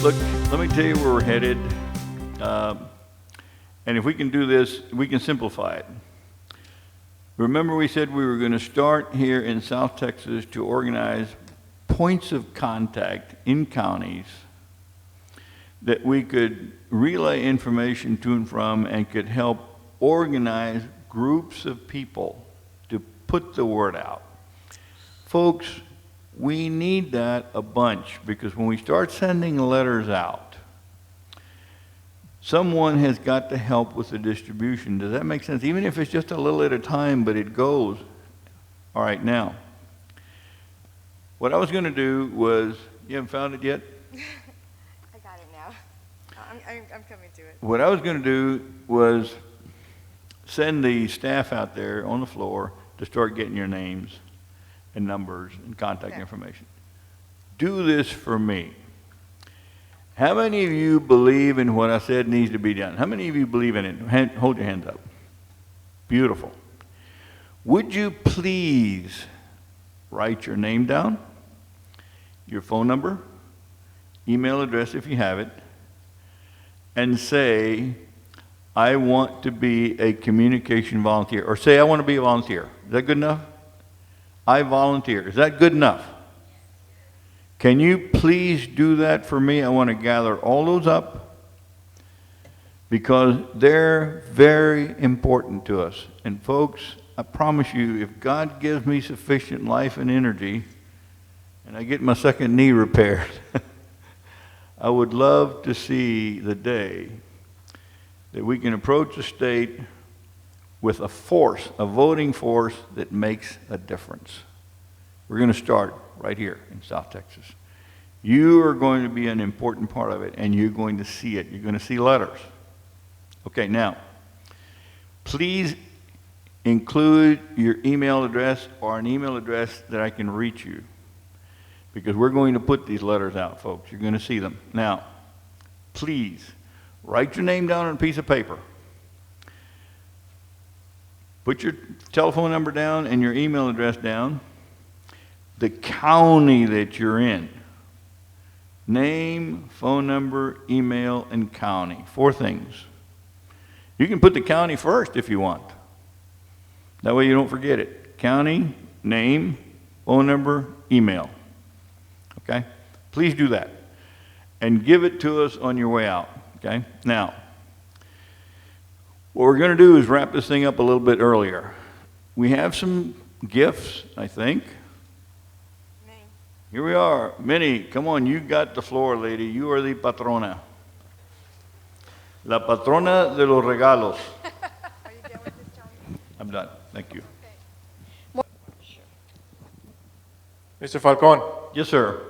Look, let me tell you where we're headed. And if we can do this, we can simplify it. Remember we said we were going to start here in South Texas to organize points of contact in counties that we could relay information to and from and could help organize groups of people to put the word out. Folks, we need that a bunch, because when we start sending letters out, someone has got to help with the distribution. Does that make sense? Even if it's just a little at a time, but it goes. All right, now, what I was going to do was, you haven't found it yet? I got it now. I'm coming to it. What I was going to do was send the staff out there on the floor to start getting your names and numbers and contact information. Do this for me. How many of you believe in what I said needs to be done? How many of you believe in it? Hold your hands up. Beautiful. Would you please write your name down, your phone number, email address if you have it, and say, I want to be a communication volunteer, or say I want to be a volunteer. Is that good enough? I volunteer. Is that good enough? Can you please do that for me? I want to gather all those up because they're very important to us. And folks, I promise you, if God gives me sufficient life and energy and I get my second knee repaired, I would love to see the day that we can approach the state with a force, a voting force that makes a difference. We're going to start right here in South Texas. You are going to be an important part of it, and you're going to see it. You're going to see letters. Okay, now, please include your email address or an email address that I can reach you, because we're going to put these letters out, folks. You're going to see them. Now, please, write your name down on a piece of paper. Put your telephone number down and your email address down. The county that you're in. Name, phone number, email, and county. 4 things. You can put the county first if you want. That way you don't forget it. County, name, phone number, email. Okay? Please do that. And give it to us on your way out. Okay? Now, what we're going to do is wrap this thing up a little bit earlier. We have some gifts, I think. Here we are. Minnie, come on, you got the floor, lady. You are the patrona. La patrona de los regalos. Are you done with this, Johnny? I'm done. Thank you. Okay. Mr. Falcon, Yes, sir.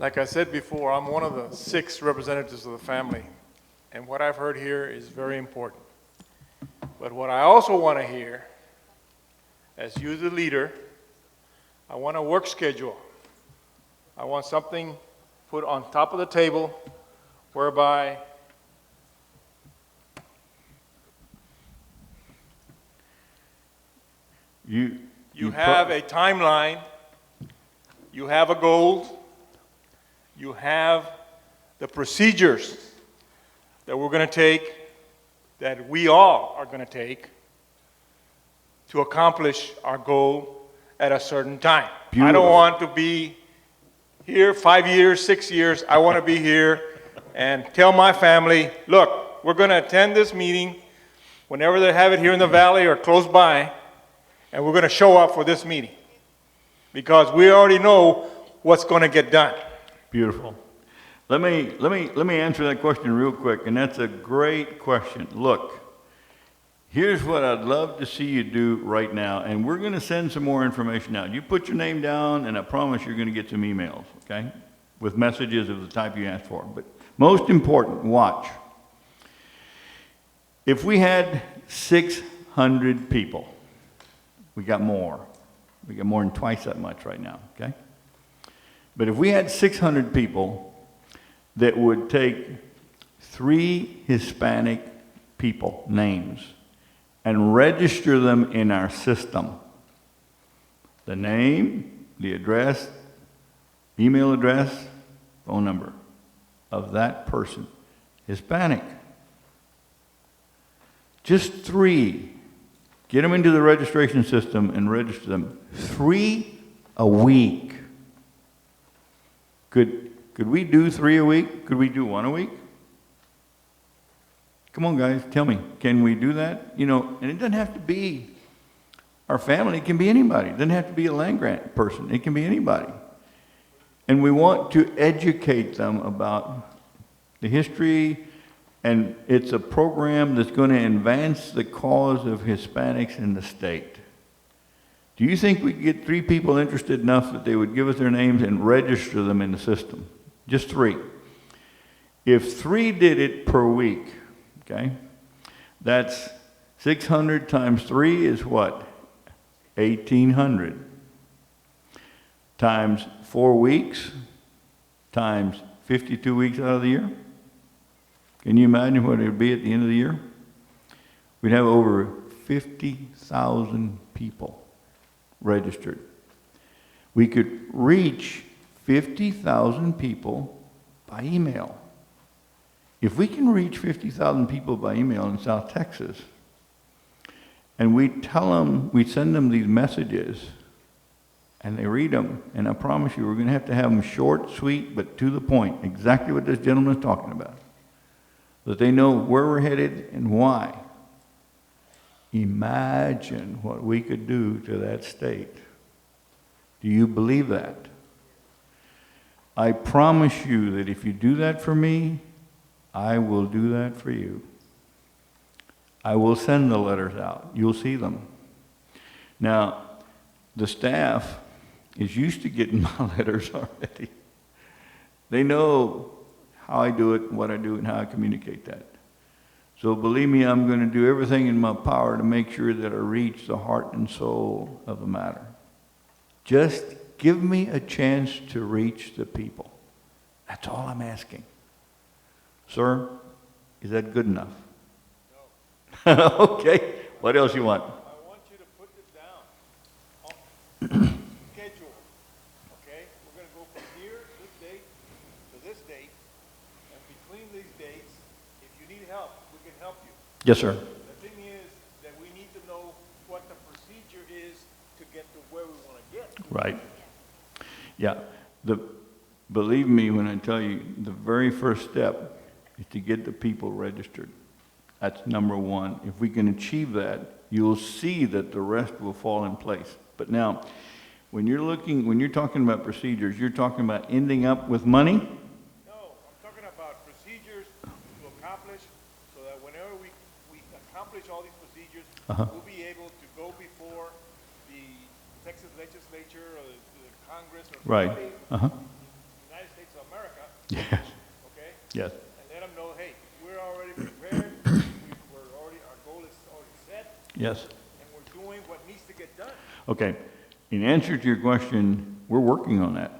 like I said before, I'm one of the 6 representatives of the family, and what I've heard here is very important. But what I also want to hear, as you the leader, I want a work schedule. I want something put on top of the table whereby you have a timeline, you have a goal, you have the procedures that we're going to take, that we all are going to take to accomplish our goal at a certain time. Beautiful. I don't want to be here 5 years, 6 years. I want to be here and tell my family, look, we're going to attend this meeting whenever they have it here in the valley or close by, and we're going to show up for this meeting because we already know what's going to get done. Beautiful. Let me answer that question real quick, and that's a great question. Look, here's what I'd love to see you do right now, and we're going to send some more information out. You put your name down, and I promise you're going to get some emails, okay, with messages of the type you asked for. But most important, watch. If we had 600 people, we got more. We got more than twice that much right now, okay? But if we had 600 people that would take 3 Hispanic people, names, and register them in our system. The name, the address, email address, phone number of that person, Hispanic. Just 3. Get them into the registration system and register them. 3 a week. Could we do 3 a week? Could we do 1 a week? Come on, guys, tell me. Can we do that? You know, and it doesn't have to be our family. It can be anybody. It doesn't have to be a land grant person. It can be anybody. And we want to educate them about the history, and it's a program that's going to advance the cause of Hispanics in the state. Do you think we could get 3 people interested enough that they would give us their names and register them in the system? Just 3. If 3 did it per week, okay, that's 600 times 3 is what? 1,800. Times 4 weeks, times 52 weeks out of the year. Can you imagine what it would be at the end of the year? We'd have over 50,000 people registered. We could reach 50,000 people by email. If we can reach 50,000 people by email in South Texas, and we send them these messages, and they read them, and I promise you, we're going to have them short, sweet, but to the point, exactly what this gentleman is talking about, that they know where we're headed and why. Imagine what we could do to that state. Do you believe that? I promise you that if you do that for me, I will do that for you. I will send the letters out. You'll see them. Now, the staff is used to getting my letters already. They know how I do it, what I do, and how I communicate that. So believe me, I'm going to do everything in my power to make sure that I reach the heart and soul of the matter. Just give me a chance to reach the people. That's all I'm asking. Sir, is that good enough? No. Okay. What else you want? I want you to put this down on schedule, okay? We're going to go from here, this date, to this date, and between these dates, if you need help, we can help you. Yes, sir. The thing is that we need to know what the procedure is to get to where we want to get. Right. Yeah. Believe me when I tell you, the very first step is to get the people registered. That's number 1. If we can achieve that, you'll see that the rest will fall in place. But now, when you're talking about procedures, you're talking about ending up with money? No, I'm talking about procedures to accomplish so that whenever we accomplish all these procedures, we'll be able to go before the Texas legislature or the Congress or Right. somebody, United States of America, Yes. okay? Yes. And let them know, hey, we're already prepared, our goal is already set, Yes. and we're doing what needs to get done. Okay. In answer to your question, we're working on that.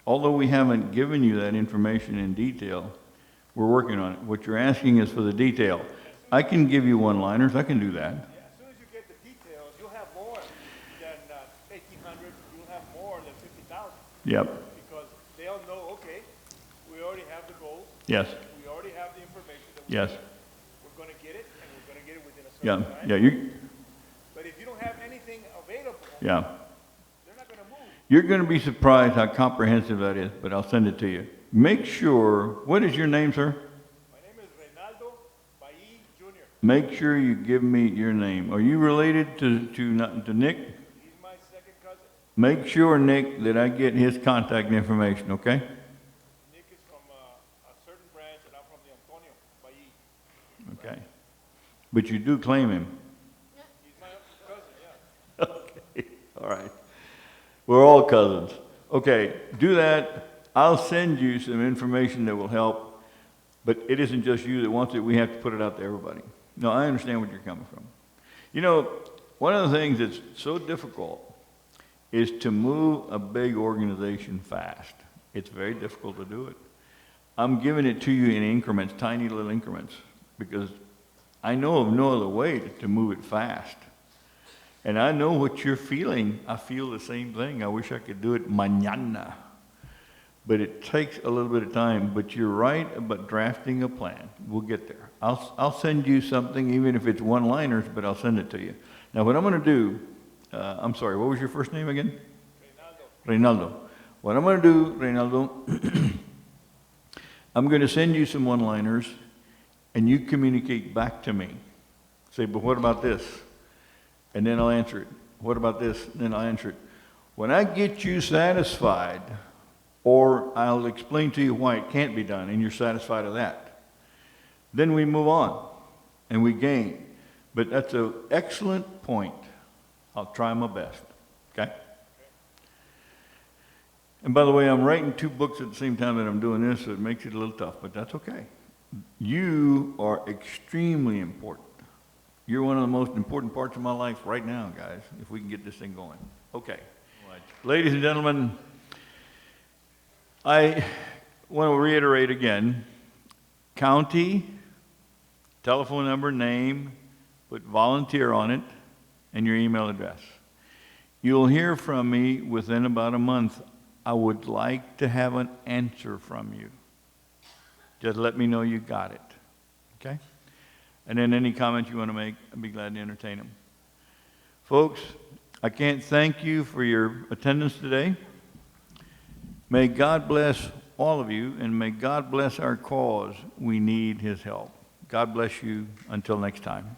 Although we haven't given you that information in detail, we're working on it. What you're asking is for the detail. I can give you one-liners. I can do that. Yeah, as soon as you get the details, you'll have more than 1,800, you'll have more than 50,000. Yep. Because they'll know, okay, we already have the goals, Yes. we already have the information that we Yes. need. We're going to get it, and we're going to get it within a Yeah. certain time. Yeah. But if you don't have anything available, Yeah. they're not going to move. You're going to be surprised how comprehensive that is, but I'll send it to you. Make sure, what is your name, sir? My name is Reynaldo Bailly Jr. Make sure you give me your name. Are you related to Nick? He's my second cousin. Make sure, Nick, that I get his contact information, okay? Nick is from a certain branch, and I'm from the Antonio Bailly. Okay. But you do claim him. He's my cousin, yeah. Okay, all right. We're all cousins. Okay, do that. I'll send you some information that will help, but it isn't just you that wants it. We have to put it out to everybody. No, I understand where you're coming from. You know, one of the things that's so difficult is to move a big organization fast. It's very difficult to do it. I'm giving it to you in increments, tiny little increments, because I know of no other way to move it fast. And I know what you're feeling. I feel the same thing. I wish I could do it mañana. but it takes a little bit of time. But you're right about drafting a plan. We'll get there. I'll send you something, even if it's one-liners, but I'll send it to you. Now, what I'm going to do, I'm sorry, what was your first name again? Reynaldo. What I'm going to do, Reynaldo, I'm going to send you some one-liners, and you communicate back to me. Say, but what about this? And then I'll answer it. What about this? Then I'll answer it. When I get you satisfied, or I'll explain to you why it can't be done, and you're satisfied of that, then we move on, and we gain. But that's an excellent point. I'll try my best, okay? And by the way, I'm writing 2 books at the same time that I'm doing this, so it makes it a little tough, but that's okay. You are extremely important. You're one of the most important parts of my life right now, guys, if we can get this thing going. Okay. Ladies and gentlemen, I want to reiterate again, county, telephone number, name, put volunteer on it, and your email address. You'll hear from me within about a month. I would like to have an answer from you. Just let me know you got it, okay? And then any comments you want to make, I'd be glad to entertain them. Folks, I can't thank you for your attendance today. May God bless all of you, and may God bless our cause. We need his help. God bless you. Until next time.